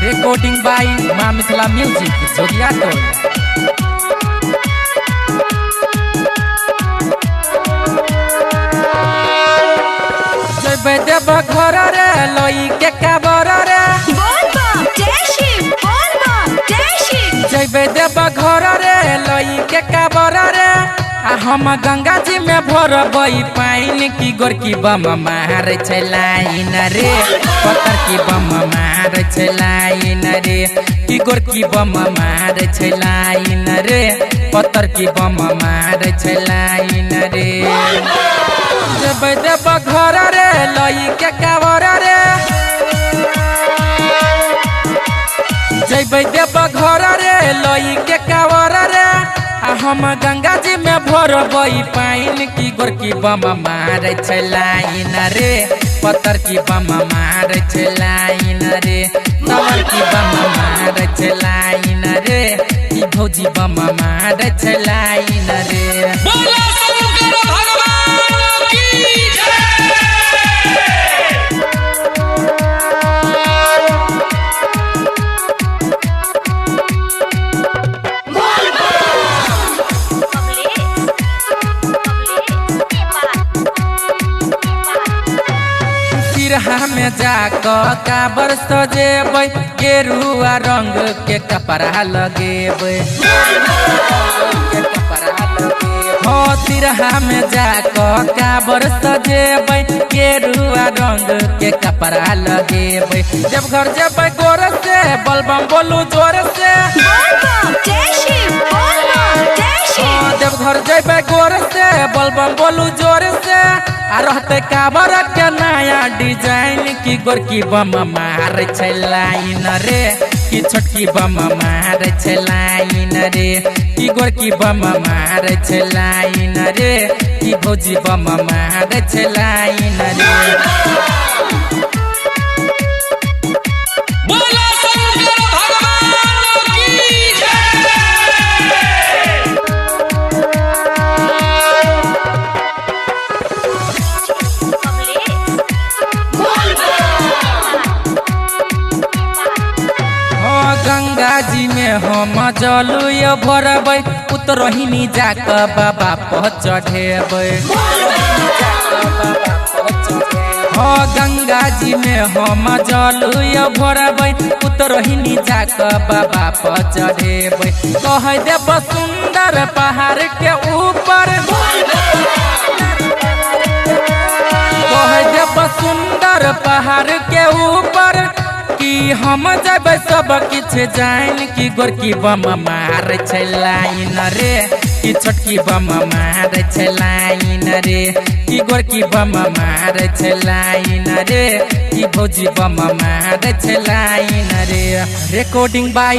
Recording by Mamithla Music, Zodiato. देव घर रे लई के काबर रे जैबे देव घर रे लई के काबर रे हम गंगा जी में भरबई पाइन की गोरकी बम मार लाइन रे पत्थर की बम मार लाइन रे की गोरकी बम मार लाइन रे पत्थर की बम मार लाइन रे जैबे देव घर रे लई के काबर रे जैबे देव घर रे लई के काबर रे हम गंगा जी में भरबई पाइन की गोरकी बम मार लाइन रे पत्थर की बम मार लाइन रे नवर की बम मार लाइन रे की भौजी बम मार लाइन रे में जाक काबर सजेबै गेरुआ रंग के कपड़ा लगेबै हो तिरहा में जाक काबर सजेबै गेरुआ रंग के कपड़ा लगेबै जब घर जेबै गोर से बलबम बोलू जोर से जब घर जेबै गोर से बलबम बोलू जोर से आ रहते काबर के नया डिजाइन की गोरकी बम मार लाइन रे की छोटकी बम मार लाइन रे की गोरकी बम मार लाइन रे की भौजी बम मार लाइन रे गंगा जी में हम जलुय भरबै उतरहिनी जाक बाबा पर चढ़ेबै हाँ गंगा जी में हम जलुय भरबै उतरहिनी जाक बाबा पर चढ़ेबै कह देव सुंदर पहाड़ के ऊपर कह देव सुंदर पहाड़ के ऊपर कि हम जब सब किछ जान की गोरकी बम मार लाइन रे की छोटकी बम मार लाइन रे की गोरकी बम मार लाइन रे की भौजी बम मार लाइन रे। Recording by